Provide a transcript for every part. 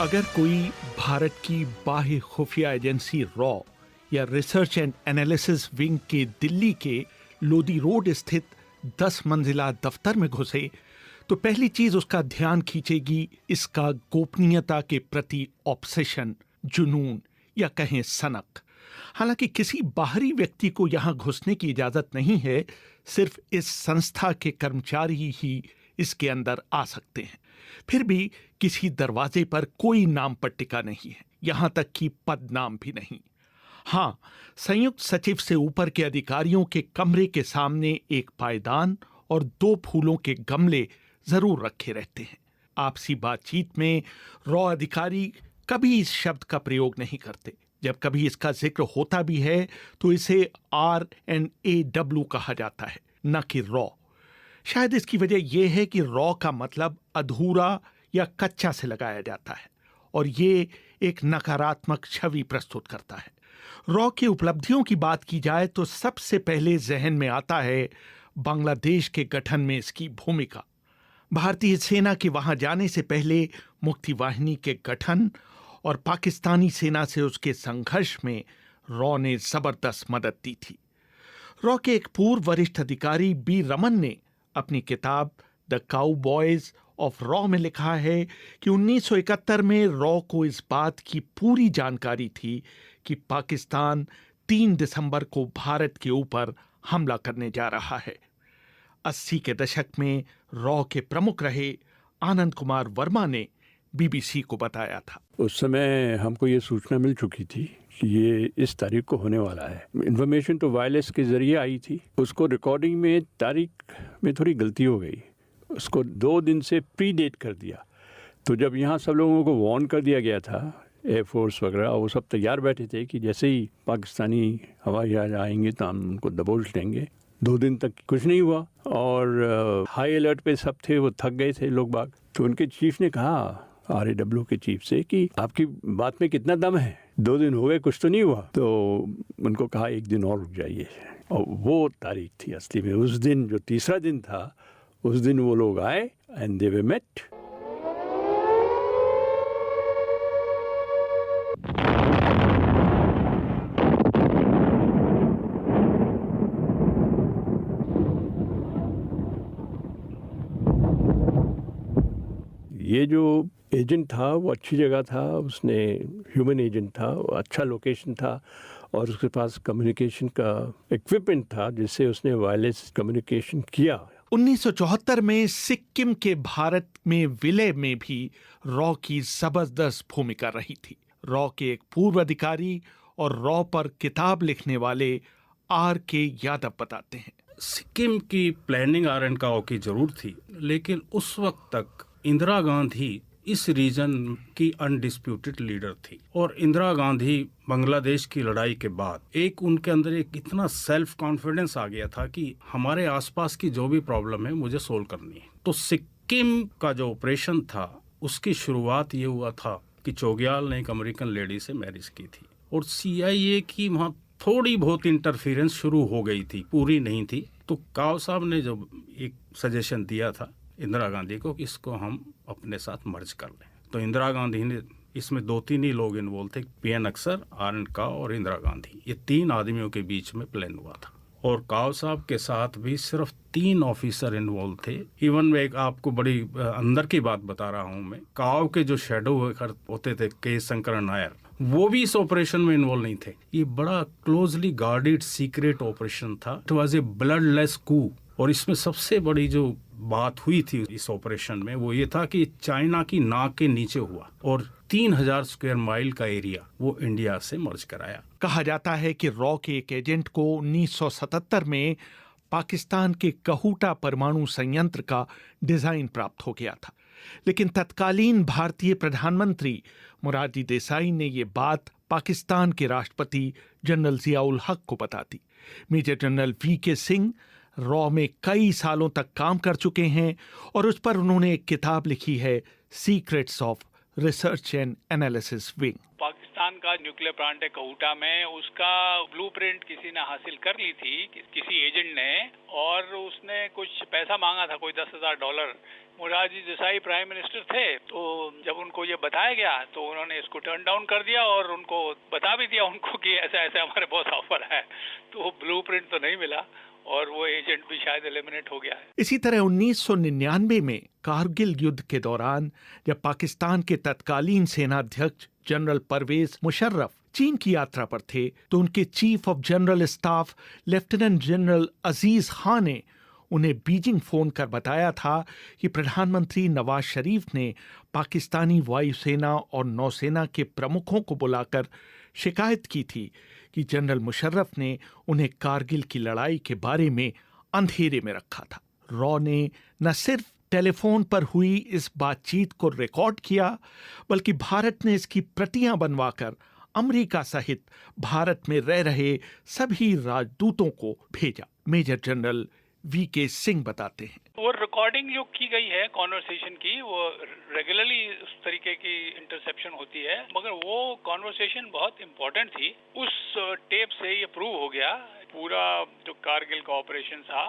अगर कोई भारत की बाह्य खुफिया एजेंसी रॉ या रिसर्च एंड एनालिसिस विंग के दिल्ली के लोधी रोड स्थित 10 मंजिला दफ्तर में घुसे तो पहली चीज उसका ध्यान खींचेगी इसका गोपनीयता के प्रति ऑब्सेशन, जुनून या कहें सनक। हालांकि किसी बाहरी व्यक्ति को यहां घुसने की इजाजत नहीं है, सिर्फ इस संस्था के कर्मचारी ही इसके अंदर आ सकते हैं। फिर भी किसी दरवाजे पर कोई नाम पट्टिका नहीं है, यहां तक कि पद नाम भी नहीं। हाँ, संयुक्त सचिव से ऊपर के अधिकारियों के कमरे के सामने एक पायदान और 2 फूलों के गमले जरूर रखे रहते हैं। आपसी बातचीत में रॉ अधिकारी कभी इस शब्द का प्रयोग नहीं करते। जब कभी इसका जिक्र होता भी है तो इसे RNAW कहा जाता है, न कि रॉ। शायद इसकी वजह यह है कि रॉ का मतलब अधूरा या कच्चा से लगाया जाता है और ये एक नकारात्मक छवि प्रस्तुत करता है। रॉ की उपलब्धियों की बात की जाए तो सबसे पहले जहन में आता है बांग्लादेश के गठन में इसकी भूमिका। भारतीय सेना के वहां जाने से पहले मुक्ति वाहिनी के गठन और पाकिस्तानी सेना से उसके संघर्ष में रॉ ने जबरदस्त मदद दी थी। रॉ के एक पूर्व वरिष्ठ अधिकारी बी रमन ने अपनी किताब द काउबॉयज ऑफ रॉ में लिखा है कि 1971 में रॉ को इस बात की पूरी जानकारी थी कि पाकिस्तान 3 दिसंबर को भारत के ऊपर हमला करने जा रहा है। 80 के दशक में रॉ के प्रमुख रहे आनंद कुमार वर्मा ने BBC को बताया था। उस समय हमको ये सूचना मिल चुकी थी कि ये इस तारीख को होने वाला है। इन्फॉर्मेशन तो वायरलेस के जरिए आई थी। उसको रिकॉर्डिंग में तारीख में थोड़ी गलती हो गई, उसको 2 दिन से प्री डेट कर दिया। तो जब यहाँ सब लोगों को वार्न कर दिया गया था, एयरफोर्स वगैरह वो सब तैयार बैठे थे कि जैसे ही पाकिस्तानी हवाई जहाज आएंगे तो हम उनको दबोच लेंगे। 2 दिन तक कुछ नहीं हुआ और हाई अलर्ट पे सब थे, वो थक गए थे लोग बाग। तो उनके चीफ ने कहा RAW के चीफ से कि आपकी बात में कितना दम है, 2 दिन हो गए कुछ तो नहीं हुआ। तो उनको कहा 1 दिन और रुक जाइए। और वो तारीख थी असली में उस दिन, जो तीसरा दिन था, उस दिन वो लोग आए एंड दे वर मेट। ये जो एजेंट था वो अच्छी जगह था, उसने ह्यूमन एजेंट था, अच्छा लोकेशन था और उसके पास कम्युनिकेशन का इक्विपमेंट था जिससे उसने वायरलेस कम्युनिकेशन किया। 1974 में सिक्किम के भारत में विलय में भी रॉ की जबरदस्त भूमिका रही थी। रॉ के एक पूर्व अधिकारी और रॉ पर किताब लिखने वाले RK यादव बताते हैं। सिक्किम की प्लानिंग RNAW की जरूर थी, लेकिन उस वक्त तक इंदिरा गांधी इस रीजन की अनडिस्प्यूटेड लीडर थी और इंदिरा गांधी बांग्लादेश की लड़ाई के बाद एक उनके अंदर एक इतना सेल्फ कॉन्फिडेंस आ गया था कि हमारे आसपास की जो भी प्रॉब्लम है मुझे सोल्व करनी है। तो सिक्किम का जो ऑपरेशन था उसकी शुरुआत ये हुआ था कि चौग्याल ने एक अमेरिकन लेडी से मैरिज की थी और CIA की वहाँ थोड़ी बहुत इंटरफेरेंस शुरू हो गई थी, पूरी नहीं थी। तो काव साहब ने जो एक सजेशन दिया था इंदिरा गांधी को कि इसको हम अपने साथ मर्ज कर लें। तो इंदिरा गांधी ने, इसमें 2-3 ही लोग इन्वॉल्व थे, PN अक्सर, RN काव और इंदिरा गांधी, ये 3 आदमियों के बीच में प्लान हुआ था। और काव साहब के साथ भी सिर्फ 3 ऑफिसर इन्वॉल्व थे। इवन मैं एक आपको बड़ी अंदर की बात बता रहा हूँ, मैं काव के जो शेडो होते थे के शंकर नायर, वो भी इस ऑपरेशन में इन्वॉल्व नहीं थे। ये बड़ा क्लोजली गार्डेड सीक्रेट ऑपरेशन था। इट वाज ए ब्लडलेस कू। और इसमें सबसे बड़ी जो बात हुई थी इस ऑपरेशन में वो ये था कि चाइना की नाक के नीचे हुआ और 3000 स्क्वायर माइल का एरिया वो इंडिया से मर्ज कराया। कहा जाता है कि रॉ के एक एजेंट को 1977 में पाकिस्तान के कहूटा परमाणु संयंत्र का डिजाइन प्राप्त हो गया था, लेकिन तत्कालीन भारतीय प्रधानमंत्री मोरारजी देसाई ने ये बात पाकिस्तान के राष्ट्रपति जनरल जियाउल हक को बता दी। मेजर जनरल VK सिंह रॉ में कई सालों तक काम कर चुके हैं और उस पर उन्होंने एक किताब लिखी है, secrets of research and analysis wing. Pakistan का न्यूक्लियर प्लांट है कहूटा में, उसका ब्लूप्रिंट किसी ने हासिल कर ली थी, किसी एजेंट ने, और उसने कुछ पैसा मांगा था, कोई $10,000, मोरारजी देसाई प्राइम मिनिस्टर थे, तो जब उनको ये बताया गया तो उन्होंने इसको टर्न डाउन कर दिया और उनको बता भी दिया उनको कि ऐसा ऐसा हमारे बहुत ऑफर है। तो ब्लूप्रिंट तो नहीं मिला और वो एजेंट भी शायद एलिमिनेट हो गया है। इसी तरह 1999 में कारगिल युद्ध के दौरान जब पाकिस्तान के तत्कालीन सेनाध्यक्ष जनरल परवेज मुशर्रफ चीन की यात्रा पर थे तो उनके chief of general staff lieutenant general Aziz Khan ने उन्हें बीजिंग फोन कर बताया था कि प्रधानमंत्री नवाज शरीफ ने पाकिस्तानी वायुसेना और नौसेना के प्रमुखों को बुलाकर शिकायत की थी कि जनरल मुशर्रफ ने उन्हें कारगिल की लड़ाई के बारे में अंधेरे में रखा था। रॉ ने न सिर्फ टेलीफोन पर हुई इस बातचीत को रिकॉर्ड किया, बल्कि भारत ने इसकी प्रतियां बनवाकर अमेरिका सहित भारत में रह रहे सभी राजदूतों को भेजा। Major general VK. सिंह बताते हैं, वो रिकॉर्डिंग जो की गई है कॉन्वर्सेशन की, वो रेगुलरली उस तरीके की इंटरसेप्शन होती है, मगर वो कॉन्वर्सेशन बहुत इम्पोर्टेंट थी। उस टेप से ये प्रूव हो गया पूरा जो कारगिल का ऑपरेशन था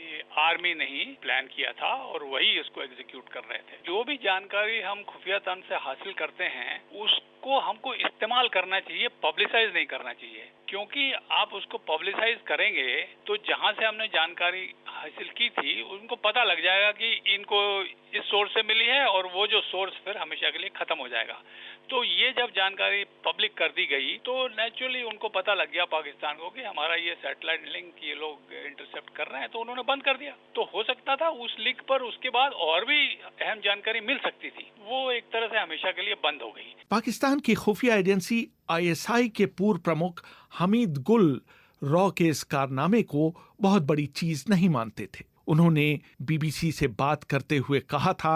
ये आर्मी ने ही प्लान किया था और वही इसको एग्जीक्यूट कर रहे थे। जो भी जानकारी हम खुफिया तंत्र से हासिल करते हैं उसको हमको इस्तेमाल करना चाहिए, पब्लिसाइज नहीं करना चाहिए, क्योंकि आप उसको पब्लिसाइज करेंगे तो जहां से हमने जानकारी हासिल की थी उनको पता लग जाएगा कि इनको इस सोर्स से मिली है और वो जो सोर्स फिर हमेशा के लिए खत्म हो जाएगा। तो ये जब जानकारी पब्लिक कर दी गई तो नेचुरली उनको पता लग गया पाकिस्तान को कि हमारा ये सैटेलाइट लिंक ये लोग इंटरसेप्ट कर रहे हैं, तो उन्होंने बंद कर दिया। तो हो सकता था उस लिंक पर उसके बाद और भी अहम जानकारी मिल सकती थी, वो एक तरह से हमेशा के लिए बंद हो गई। पाकिस्तान की खुफिया एजेंसी ISI के पूर्व प्रमुख हमीद गुल रॉ के इस कारनामे को बहुत बड़ी चीज नहीं मानते थे। उन्होंने BBC से बात करते हुए कहा था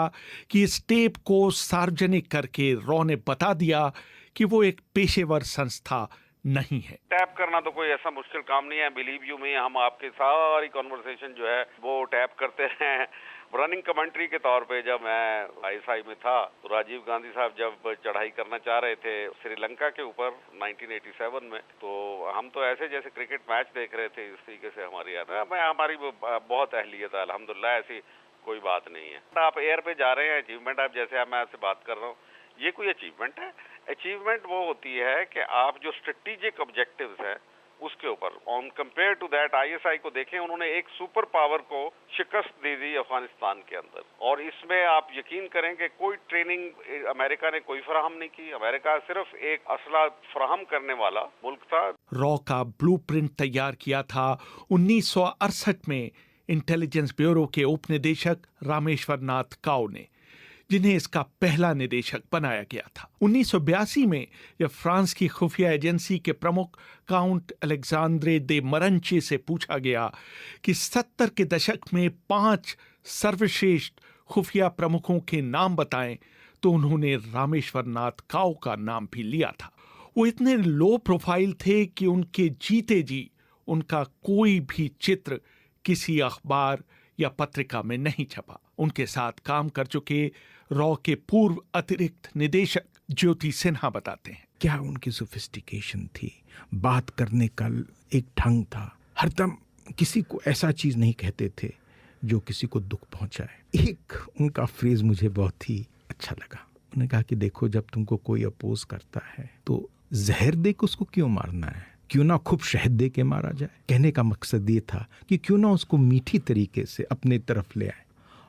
कि इस टेप को सार्वजनिक करके रॉ ने बता दिया कि वो एक पेशेवर संस्था नहीं है। टैप करना तो कोई ऐसा मुश्किल काम नहीं है। बिलीव यू मी, हम आपकी सारी कॉन्वर्सेशन जो है वो टैप करते हैं। रनिंग कमेंट्री के तौर पे जब मैं ISI में था तो राजीव गांधी साहब जब चढ़ाई करना चाह रहे थे श्रीलंका के ऊपर 1987 में, तो हम तो ऐसे जैसे क्रिकेट मैच देख रहे थे, इस तरीके से हमारी बहुत अहलियत है अल्हम्दुलिल्लाह, ऐसी कोई बात नहीं है। आप एयर पे जा रहे हैं, अचीवमेंट आप जैसे मैं आपसे बात कर रहा हूँ, ये कोई अचीवमेंट है? अचीवमेंट वो होती है कि आप जो स्ट्रेटेजिक ऑब्जेक्टिव्स हैं उसके ऊपर on compare to that ISI को देखें, उन्होंने एक सुपर पावर को शिकस्त दे दी अफगानिस्तान के अंदर, और इसमें आप यकीन करें कि कोई ट्रेनिंग अमेरिका ने कोई फराहम नहीं की। अमेरिका सिर्फ एक असला फराहम करने वाला मुल्क था। रॉ का ब्लूप्रिंट तैयार किया था 1968 में इंटेलिजेंस ब्यूरो के उप निदेशक रामेश्वर नाथ काउ ने, जिन्हें इसका पहला निदेशक बनाया गया था। 1982 में जब फ्रांस की खुफिया एजेंसी के प्रमुख काउंट अलेक्जेंड्रे दे मरंचे से पूछा गया कि 70 के दशक में 5 सर्वश्रेष्ठ खुफिया प्रमुखों के नाम बताएं, तो उन्होंने रामेश्वर नाथ काउ का नाम भी लिया था। वो इतने लो प्रोफाइल थे कि उनके जीते जी उनका कोई भी चित्र किसी अखबार या पत्रिका में नहीं छपा। उनके साथ काम कर चुके रॉ के पूर्व अतिरिक्त निदेशक ज्योति सिन्हा बताते हैं, क्या उनकी सोफिस्टिकेशन थी, बात करने का एक ढंग था, हरदम किसी को ऐसा चीज नहीं कहते थे जो किसी को दुख पहुंचाए। एक उनका फ्रेज मुझे बहुत ही अच्छा लगा। उन्होंने कहा कि देखो, जब तुमको कोई अपोज करता है तो जहर दे के उसको क्यों मारना है, क्यों ना खूब शहद दे के मारा जाए। कहने का मकसद ये था कि क्यों ना उसको मीठी तरीके से अपने तरफ ले आए।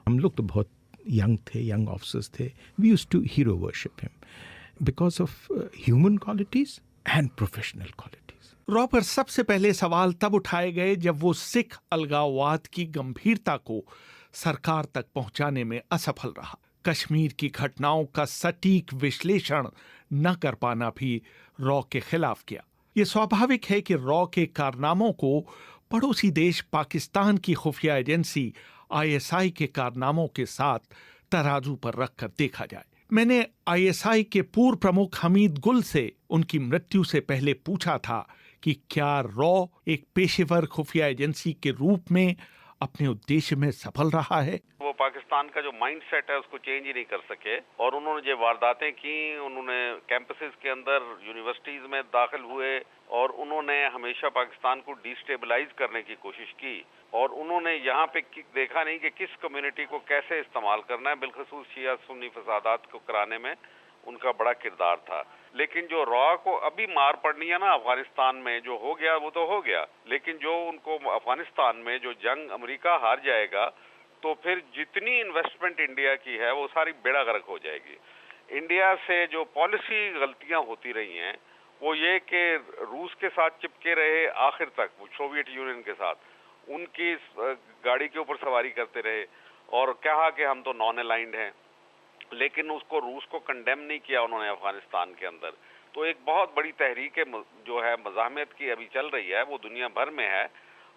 हम लोग तो बहुत यंग थे, यंग ऑफिसर्स थे। We used to hero worship him because of human qualities and professional qualities. रॉ पर सबसे पहले सवाल तब उठाए गए जब वो सिख अलगाववाद की गंभीरता को सरकार तक पहुंचाने में असफल रहा। कश्मीर की घटनाओं का सटीक विश्लेषण न कर पाना भी रॉ के खिलाफ किया। ये स्वाभाविक है कि रॉ के कारनामों को पड़ोसी देश पाकिस्तान की खुफिया एजेंसी ISI के कारनामों के साथ तराजू पर रखकर देखा जाए। मैंने ISI के पूर्व प्रमुख हमीद गुल से उनकी मृत्यु से पहले पूछा था कि क्या रॉ एक पेशेवर खुफिया एजेंसी के रूप में अपने उद्देश्य में सफल रहा है। वो पाकिस्तान का जो माइंडसेट है उसको चेंज ही नहीं कर सके और उन्होंने जो वारदातें की, उन्होंने कैंपसेस के अंदर यूनिवर्सिटीज में दाखिल हुए और उन्होंने हमेशा पाकिस्तान को डिस्टेबलाइज करने की कोशिश की और उन्होंने यहाँ पे देखा नहीं कि किस कम्युनिटी को कैसे इस्तेमाल करना है, बिलखसूस शिया सुन्नी फसादात को कराने में उनका बड़ा किरदार था। लेकिन जो रॉ को अभी मार पड़नी है ना अफगानिस्तान में, जो हो गया वो तो हो गया, लेकिन जो उनको अफगानिस्तान में जो जंग अमेरिका हार जाएगा तो फिर जितनी इन्वेस्टमेंट इंडिया की है वो सारी बेड़ा गर्क हो जाएगी। इंडिया से जो पॉलिसी गलतियां होती रही हैं वो ये कि रूस के साथ चिपके रहे आखिर तक, सोवियत यूनियन के साथ उनकी गाड़ी के ऊपर सवारी करते रहे और कहा कि हम तो नॉन अलाइंड हैं, लेकिन उसको रूस को कंडेम नहीं किया उन्होंने अफगानिस्तान के अंदर। तो एक बहुत बड़ी तहरीक जो है मज़ाहमत की अभी चल रही है, वो दुनिया भर में है,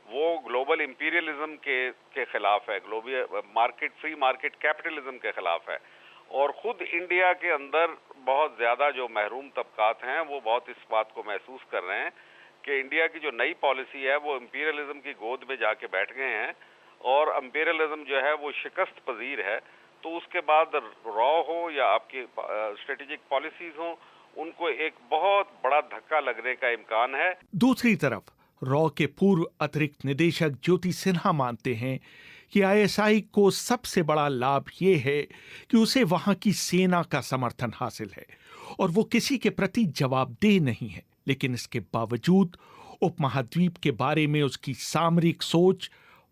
वो ग्लोबल इंपीरियलिज्म के खिलाफ है, global market free market capitalism के खिलाफ है। और ख़ुद इंडिया के अंदर बहुत ज़्यादा जो महरूम तबकात हैं वो बहुत इस बात को महसूस कर रहे हैं कि इंडिया की जो नई पॉलिसी है वो इंपीरियलिज्म की गोद में जाके बैठ गए हैं और इंपीरियलिज्म जो है वो शिकस्त पजीर है। तो उसके बाद रॉ हो या आपकी स्ट्रेटेजिक पॉलिसीज हो, उनको एक बहुत बड़ा धक्का लगने का इम्कान है। दूसरी तरफ रॉ के पूर्व अतिरिक्त निदेशक ज्योति सिन्हा मानते हैं कि आईएसआई को सबसे बड़ा लाभ ये है कि उसे वहां की सेना का समर्थन हासिल है और वो किसी के प्रति जवाबदेह नहीं है, लेकिन इसके बावजूद उपमहाद्वीप के बारे में उसकी सामरिक सोच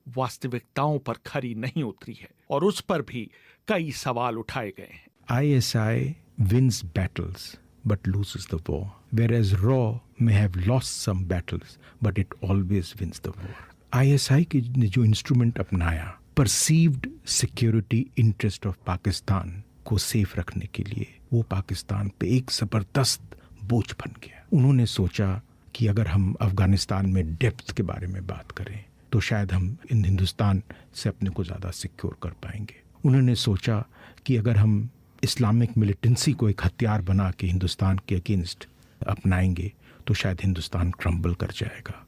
वास्तविकताओं पर खरी नहीं उतरी है और उस पर भी कई सवाल उठाए गए हैं। ISI wins battles but loses the war, whereas RAW may have lost some battles but it always wins the war. ISI की ने जो इंस्ट्रूमेंट अपनाया perceived security interest of Pakistan को सेफ रखने के लिए, वो पाकिस्तान पे एक जबरदस्त बोझ बन गया। उन्होंने सोचा कि अगर हम अफगानिस्तान में डेप्थ के बारे में बात करें तो शायद हम इन हिंदुस्तान से अपने को ज़्यादा सिक्योर कर पाएंगे। उन्होंने सोचा कि अगर हम इस्लामिक मिलिटेंसी को एक हथियार बना के हिंदुस्तान के अगेंस्ट अपनाएंगे तो शायद हिंदुस्तान क्रम्बल कर जाएगा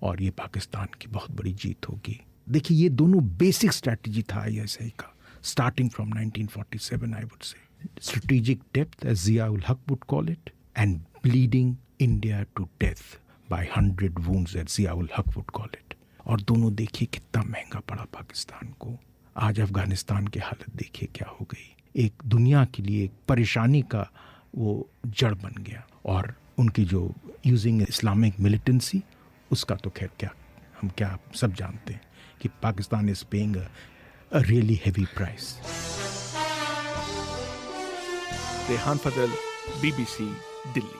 और ये पाकिस्तान की बहुत बड़ी जीत होगी। देखिए, ये दोनों बेसिक स्ट्रैटेजी था आईएसआई का, starting from 1947 I would say. Strategic depth as Zia ul Haq would call it and bleeding India to death by 100 wounds as Zia ul Haq would call it. और दोनों देखिए कितना महंगा पड़ा पाकिस्तान को। आज अफगानिस्तान की हालत देखिए क्या हो गई, एक दुनिया के लिए एक परेशानी का वो जड़ बन गया। और उनकी जो यूजिंग इस्लामिक मिलिटेंसी, उसका तो खैर क्या हम क्या सब जानते हैं कि Pakistan is paying a really heavy price. Rehan Fazal, BBC, Delhi.